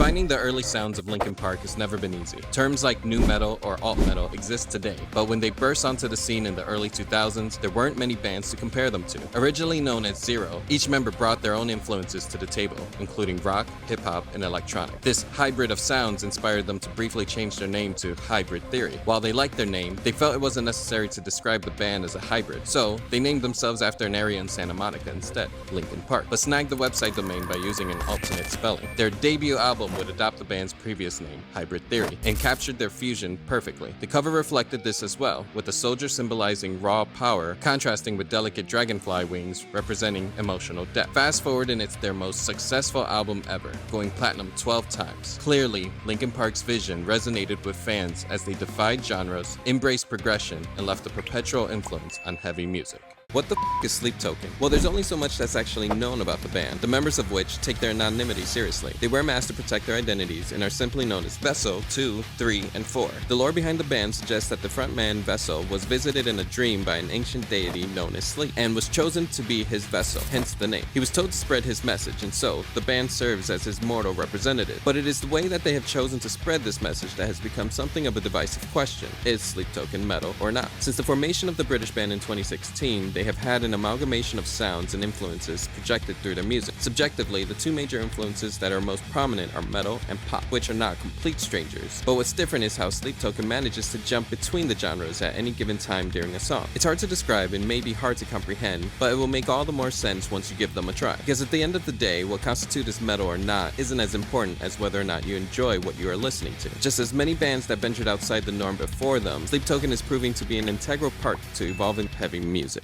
Defining the early sounds of Linkin Park has never been easy. Terms like nu metal or alt metal exist today, but when they burst onto the scene in the early 2000s, there weren't many bands to compare them to. Originally known as Zero, each member brought their own influences to the table, including rock, hip-hop, and electronic. This hybrid of sounds inspired them to briefly change their name to Hybrid Theory. While they liked their name, they felt it wasn't necessary to describe the band as a hybrid, so they named themselves after an area in Santa Monica instead, Linkin Park, but snagged the website domain by using an alternate spelling. Their debut album would adopt the band's previous name, Hybrid Theory, and captured their fusion perfectly. The cover reflected this as well, with the soldier symbolizing raw power, contrasting with delicate dragonfly wings representing emotional depth. Fast forward and it's their most successful album ever, going platinum 12 times. Clearly, Linkin Park's vision resonated with fans as they defied genres, embraced progression, and left a perpetual influence on heavy music. What the f is Sleep Token? Well, there's only so much that's actually known about the band, the members of which take their anonymity seriously. They wear masks to protect their identities and are simply known as Vessel 2, 3, and 4. The lore behind the band suggests that the frontman Vessel was visited in a dream by an ancient deity known as Sleep and was chosen to be his vessel, hence the name. He was told to spread his message, and so the band serves as his mortal representative. But it is the way that they have chosen to spread this message that has become something of a divisive question. Is Sleep Token metal or not? Since the formation of the British band in 2016, they have had an amalgamation of sounds and influences projected through their music. Subjectively, the two major influences that are most prominent are metal and pop, which are not complete strangers. But what's different is how Sleep Token manages to jump between the genres at any given time during a song. It's hard to describe and may be hard to comprehend, but it will make all the more sense once you give them a try. Because at the end of the day, what constitutes as metal or not isn't as important as whether or not you enjoy what you are listening to. Just as many bands that ventured outside the norm before them, Sleep Token is proving to be an integral part to evolving heavy music.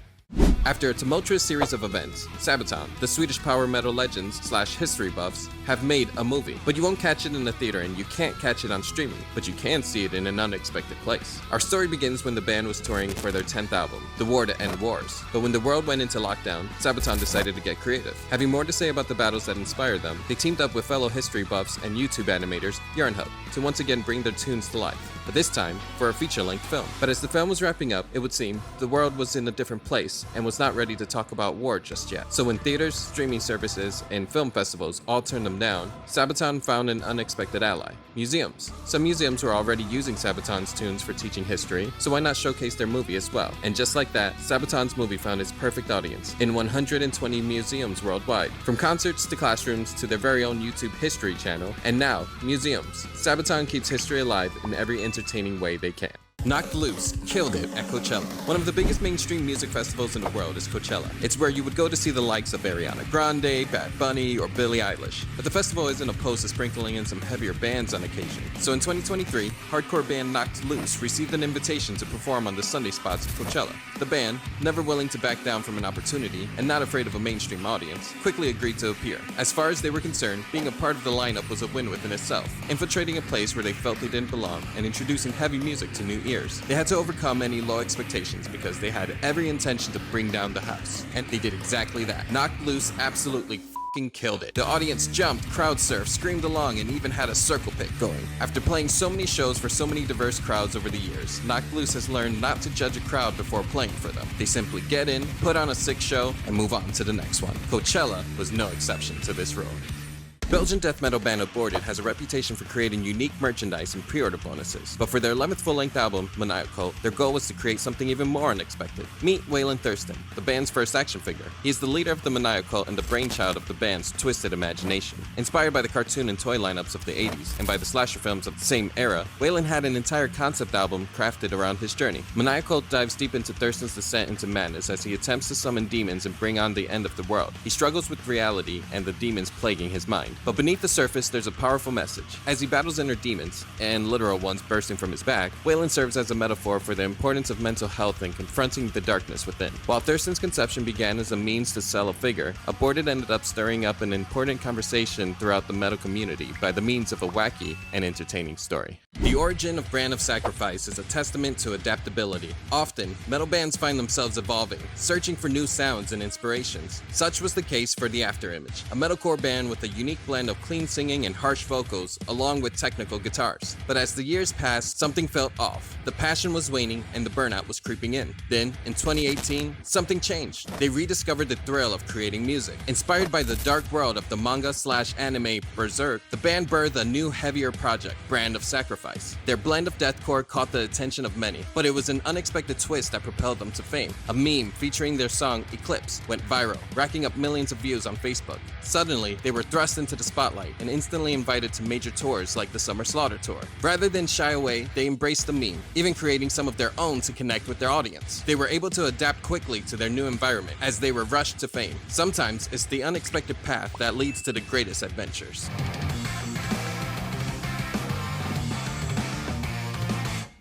After a tumultuous series of events, SABATON, the Swedish power metal legends / history buffs, have made a movie. But you won't catch it in the theater and you can't catch it on streaming, but you can see it in an unexpected place. Our story begins when the band was touring for their 10th album, The War to End Wars. But when the world went into lockdown, SABATON decided to get creative. Having more to say about the battles that inspired them, they teamed up with fellow history buffs and YouTube animators, Yarnhub, to once again bring their tunes to life. But this time, for a feature-length film. But as the film was wrapping up, it would seem the world was in a different place and was not ready to talk about war just yet. So when theaters, streaming services, and film festivals all turned them down, SABATON found an unexpected ally: museums. Some museums were already using SABATON's tunes for teaching history, so why not showcase their movie as well? And just like that, SABATON's movie found its perfect audience in 120 museums worldwide. From concerts to classrooms to their very own YouTube history channel, and now, museums. SABATON keeps history alive in every entertaining way they can. Knocked Loose killed it at Coachella. One of the biggest mainstream music festivals in the world is Coachella. It's where you would go to see the likes of Ariana Grande, Bad Bunny, or Billie Eilish. But the festival isn't opposed to sprinkling in some heavier bands on occasion. So in 2023, hardcore band Knocked Loose received an invitation to perform on the Sunday spots of Coachella. The band, never willing to back down from an opportunity and not afraid of a mainstream audience, quickly agreed to appear. As far as they were concerned, being a part of the lineup was a win within itself, infiltrating a place where they felt they didn't belong and introducing heavy music to new ears. They had to overcome any low expectations because they had every intention to bring down the house. And they did exactly that. Knocked Loose absolutely f***ing killed it. The audience jumped, crowd surfed, screamed along, and even had a circle pit going. After playing so many shows for so many diverse crowds over the years, Knocked Loose has learned not to judge a crowd before playing for them. They simply get in, put on a sick show, and move on to the next one. Coachella was no exception to this rule. Belgian death metal band ABORTED has a reputation for creating unique merchandise and pre-order bonuses, but for their 11th full-length album, Metalcore, their goal was to create something even more unexpected. Meet Wayland Thurston, the band's first action figure. He is the leader of the Metalcore and the brainchild of the band's twisted imagination. Inspired by the cartoon and toy lineups of the 80s and by the slasher films of the same era, Wayland had an entire concept album crafted around his journey. Metalcore dives deep into Thurston's descent into madness as he attempts to summon demons and bring on the end of the world. He struggles with reality and the demons plaguing his mind. But beneath the surface, there's a powerful message. As he battles inner demons, and literal ones bursting from his back, Wayland serves as a metaphor for the importance of mental health and confronting the darkness within. While Thurston's conception began as a means to sell a figure, ABORTED ended up stirring up an important conversation throughout the metal community by the means of a wacky and entertaining story. The origin of Brand of Sacrifice is a testament to adaptability. Often, metal bands find themselves evolving, searching for new sounds and inspirations. Such was the case for the After Image, a metalcore band with a unique blend of clean singing and harsh vocals, along with technical guitars. But as the years passed, something felt off. The passion was waning and the burnout was creeping in. Then, in 2018, something changed. They rediscovered the thrill of creating music. Inspired by the dark world of the manga/anime Berserk, the band birthed a new, heavier project, Brand of Sacrifice. Their blend of deathcore caught the attention of many, but it was an unexpected twist that propelled them to fame. A meme featuring their song Eclipse went viral, racking up millions of views on Facebook. Suddenly, they were thrust into the spotlight and instantly invited to major tours like the Summer Slaughter Tour. Rather than shy away, they embraced the meme, even creating some of their own to connect with their audience. They were able to adapt quickly to their new environment as they were rushed to fame. Sometimes it's the unexpected path that leads to the greatest adventures.